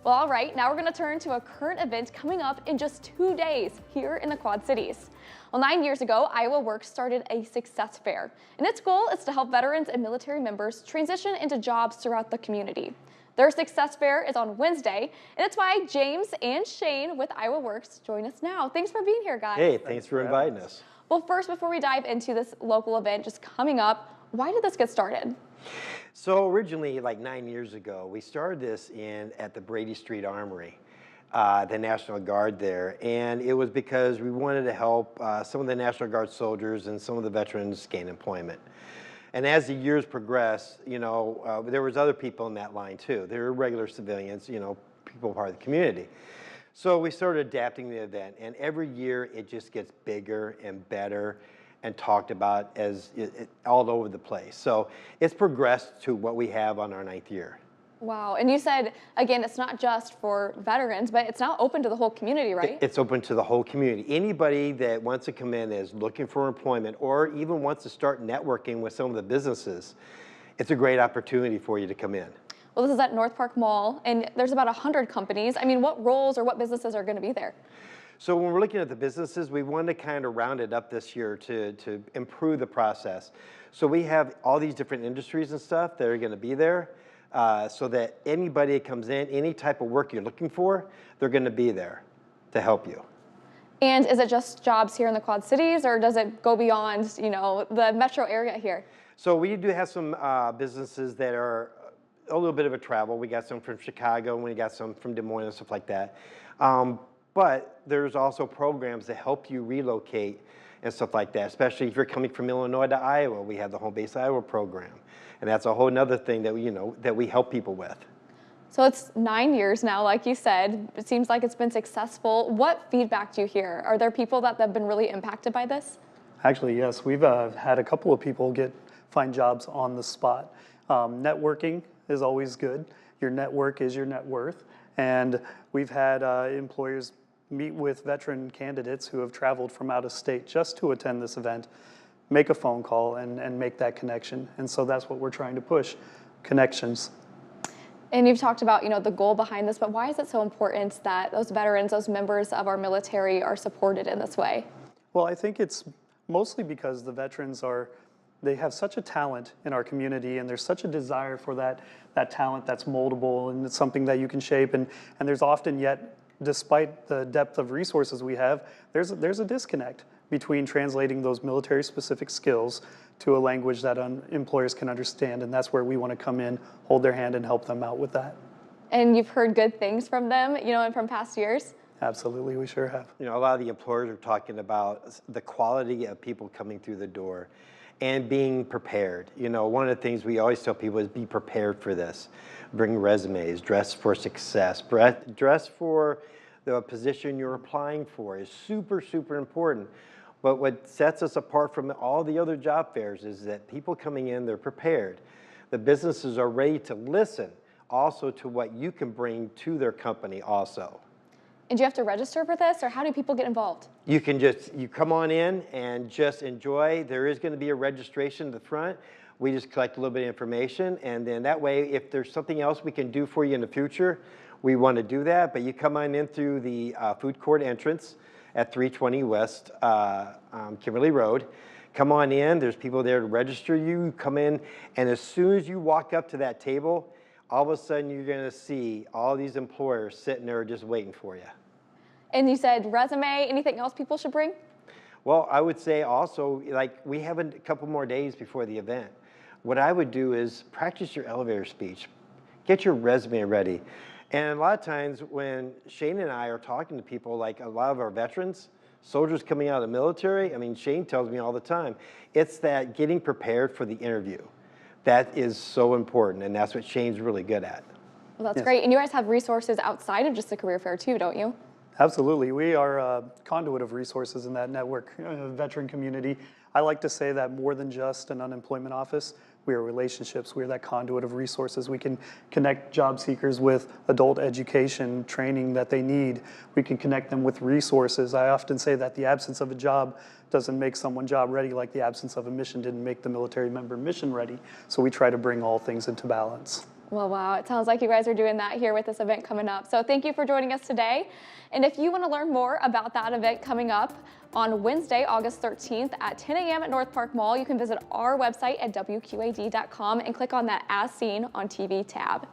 Well, all right, now we're going to turn to a current event coming up in just 2 days here in the Quad Cities. Well, 9 years ago, IowaWORKS started a success fair, and its goal is to help veterans and military members transition into jobs throughout the community. Their success fair is on Wednesday, and it's why James and Shane with IowaWORKS join us now. Thanks for being here, guys. Hey, thanks for inviting us. Well, first, before we dive into this local event just coming up, why did this get started? So originally, like 9 years ago, we started this at the Brady Street Armory, the National Guard there. And it was because we wanted to help some of the National Guard soldiers and some of the veterans gain employment. And as the years progressed, there was other people in that line too. There were regular civilians, people part of the community. So we started adapting the event, and every year it just gets bigger and better and talked about all over the place. So it's progressed to what we have on our 9th year. Wow, and you said, again, it's not just for veterans, but it's now open to the whole community, right? It's open to the whole community. Anybody that wants to come in is looking for employment or even wants to start networking with some of the businesses, it's a great opportunity for you to come in. Well, this is at North Park Mall, and there's about 100 companies. I mean, what roles or what businesses are going to be there? So when we're looking at the businesses, we wanted to kind of round it up this year to improve the process. So we have all these different industries and stuff that are going to be there so that anybody that comes in, any type of work you're looking for, they're going to be there to help you. And is it just jobs here in the Quad Cities, or does it go beyond, the metro area here? So we do have some businesses that are a little bit of a travel. We got some from Chicago, and we got some from Des Moines and stuff like that. But there's also programs that help you relocate and stuff like that, especially if you're coming from Illinois to Iowa. We have the Home Base Iowa program, and that's a whole nother thing that we help people with. So it's 9 years now, like you said. It seems like it's been successful. What feedback do you hear? Are there people that have been really impacted by this? Actually, yes. We've had a couple of people find jobs on the spot. Networking is always good. Your network is your net worth. And we've had employers meet with veteran candidates who have traveled from out of state just to attend this event, make a phone call and make that connection. And so that's what we're trying to push, connections. And you've talked about, the goal behind this, but why is it so important that those veterans, those members of our military are supported in this way? Well, I think it's mostly because the veterans they have such a talent in our community, and there's such a desire for that talent that's moldable, and it's something that you can shape. And there's often yet, despite the depth of resources we have, there's a disconnect between translating those military-specific skills to a language that employers can understand, and that's where we want to come in, hold their hand, and help them out with that. And you've heard good things from them, and from past years? Absolutely, we sure have. A lot of the employers are talking about the quality of people coming through the door and being prepared. One of the things we always tell people is be prepared for this. Bring resumes, dress for success, dress for the position you're applying for is super, super important. But what sets us apart from all the other job fairs is that people coming in, they're prepared. The businesses are ready to listen also to what you can bring to their company also. And do you have to register for this, or how do people get involved? You can you come on in and just enjoy. There is going to be a registration at the front. We just collect a little bit of information, and then that way, if there's something else we can do for you in the future, we want to do that. But you come on in through the food court entrance at 320 West Kimberly Road. Come on in. There's people there to register you. Come in, and as soon as you walk up to that table, all of a sudden you're going to see all these employers sitting there just waiting for you. And you said resume, anything else people should bring? Well, I would say also, we have a couple more days before the event. What I would do is practice your elevator speech. Get your resume ready. And a lot of times when Shane and I are talking to people, like a lot of our veterans, soldiers coming out of the military, Shane tells me all the time, it's that getting prepared for the interview. That is so important, and that's what Shane's really good at. Well, that's great. And you guys have resources outside of just the career fair too, don't you? Absolutely. We are a conduit of resources in that network veteran community. I like to say that more than just an unemployment office, we are relationships. We're that conduit of resources. We can connect job seekers with adult education, training that they need. We can connect them with resources. I often say that the absence of a job doesn't make someone job ready, like the absence of a mission didn't make the military member mission ready. So we try to bring all things into balance. Well, wow, it sounds like you guys are doing that here with this event coming up. So thank you for joining us today. And if you want to learn more about that event coming up on Wednesday, August 13th at 10 a.m. at North Park Mall, you can visit our website at WQAD.com and click on that As Seen on TV tab.